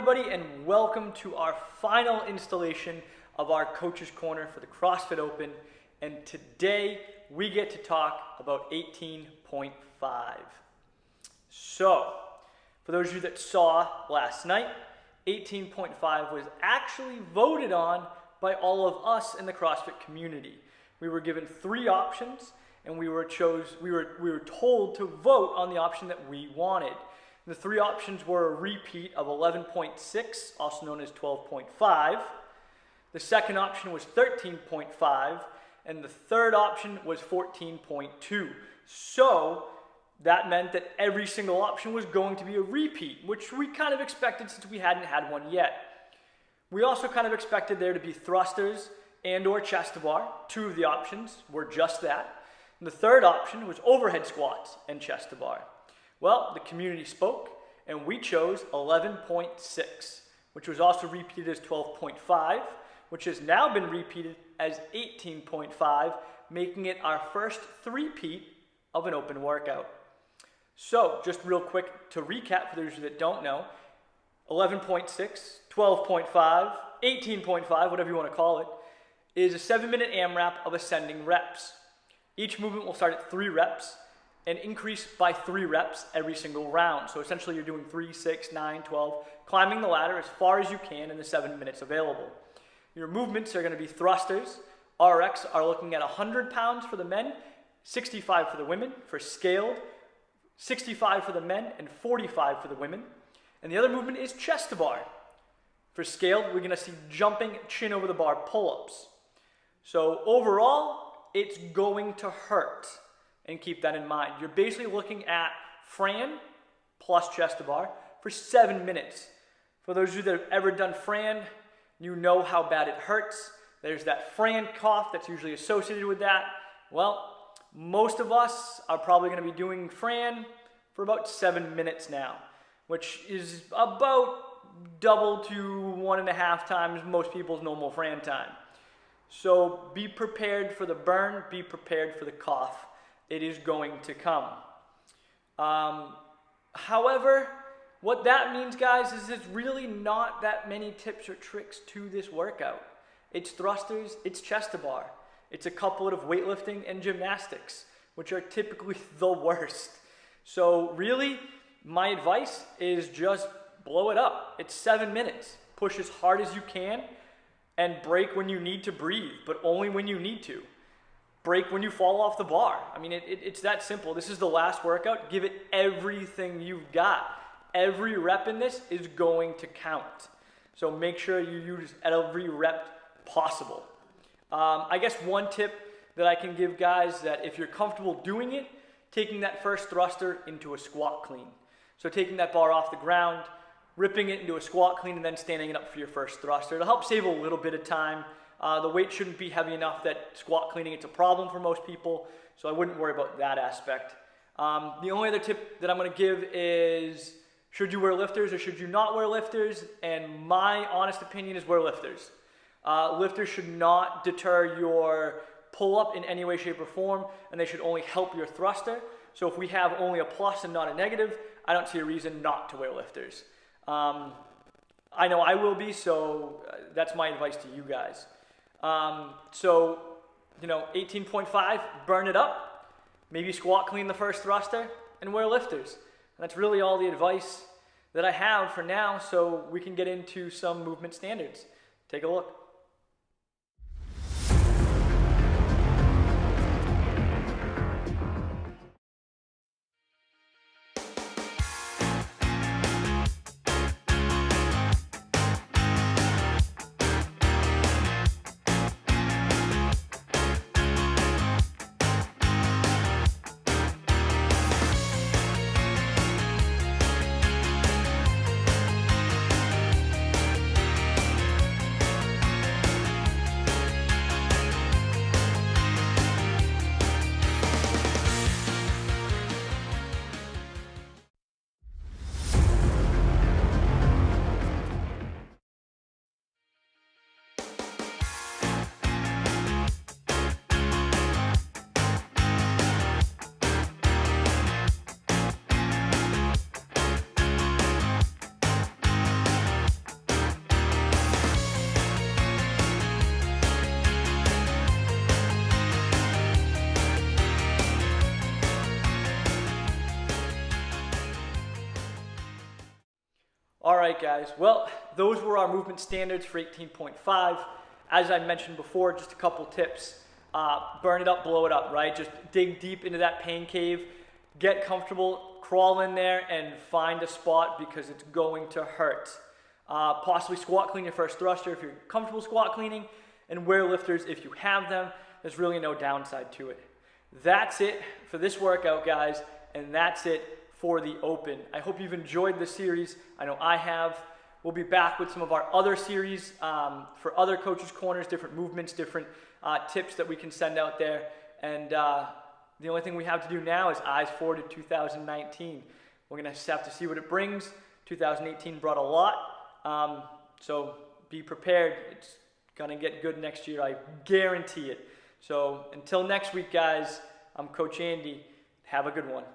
everybody, and welcome to our final installation of our Coach's Corner for the CrossFit Open. And today we get to talk about 18.5. So, for those of you that saw last night, 18.5 was actually voted on by all of us in the CrossFit community. We were given 3 options, and we were told to vote on the option that we wanted. The 3 options were a repeat of 11.6, also known as 12.5. The second option was 13.5, and the third option was 14.2. So that meant that every single option was going to be a repeat, which we kind of expected since we hadn't had one yet. We also kind of expected there to be thrusters and or chest to bar. 2 of the options were just that. And the third option was overhead squats and chest to bar. Well, the community spoke, and we chose 11.6, which was also repeated as 12.5, which has now been repeated as 18.5, making it our first three-peat of an open workout. So, just real quick to recap for those of you that don't know, 11.6, 12.5, 18.5, whatever you want to call it, is a 7-minute AMRAP of ascending reps. Each movement will start at 3 reps, and increase by 3 reps every single round. So essentially you're doing 3, 6, 9, 12, climbing the ladder as far as you can in the 7 minutes available. Your movements are going to be thrusters. RX are looking at 100 pounds for the men, 65 for the women. For scaled, 65 for the men and 45 for the women. And the other movement is chest to bar. For scaled, we're going to see jumping chin over the bar pull-ups. So overall, it's going to hurt. And keep that in mind. You're basically looking at Fran plus chest to bar for 7 minutes. For those of you that have ever done Fran, you know how bad it hurts. There's that Fran cough that's usually associated with that. Well, most of us are probably going to be doing Fran for about 7 minutes now, which is about double to 1.5 times most people's normal Fran time. So be prepared for the burn, be prepared for the cough. It is going to come. However, what that means, guys, is there's really not that many tips or tricks to this workout. It's thrusters, it's chest to bar. It's a couple of weightlifting and gymnastics, which are typically the worst. So really, my advice is just blow it up. It's 7 minutes. Push as hard as you can and break when you need to breathe, but only when you need to. Break when you fall off the bar. I mean, it's that simple. This is the last workout. Give it everything you've got. Every rep in this is going to count. So make sure you use every rep possible. I guess one tip that I can give guys that if you're comfortable doing it, taking that first thruster into a squat clean. So taking that bar off the ground, ripping it into a squat clean, and then standing it up for your first thruster. It'll help save a little bit of time. The weight shouldn't be heavy enough that squat cleaning it's a problem for most people, so I wouldn't worry about that aspect. The only other tip that I'm going to give is, should you wear lifters or should you not wear lifters? And my honest opinion is wear lifters. Lifters should not deter your pull-up in any way, shape, or form, and they should only help your thruster. So if we have only a plus and not a negative, I don't see a reason not to wear lifters. I know I will be, so that's my advice to you guys. So, 18.5, burn it up, maybe squat clean the first thruster, and wear lifters. And that's really all the advice that I have for now, so we can get into some movement standards. Take a look. All right, guys. Well, those were our movement standards for 18.5. As I mentioned before, just a couple tips. Burn it up, blow it up, right? Just dig deep into that pain cave, get comfortable, crawl in there, and find a spot because it's going to hurt. Possibly squat clean your first thruster if you're comfortable squat cleaning, and wear lifters if you have them. There's really no downside to it. That's it for this workout, guys, and that's it for the Open. I hope you've enjoyed the series. I know I have. We'll be back with some of our other series for other coaches' corners, different movements, different tips that we can send out there. And the only thing we have to do now is eyes forward to 2019. We're going to just have to see what it brings. 2018 brought a lot. So be prepared. It's going to get good next year. I guarantee it. So until next week, guys, I'm Coach Andy. Have a good one.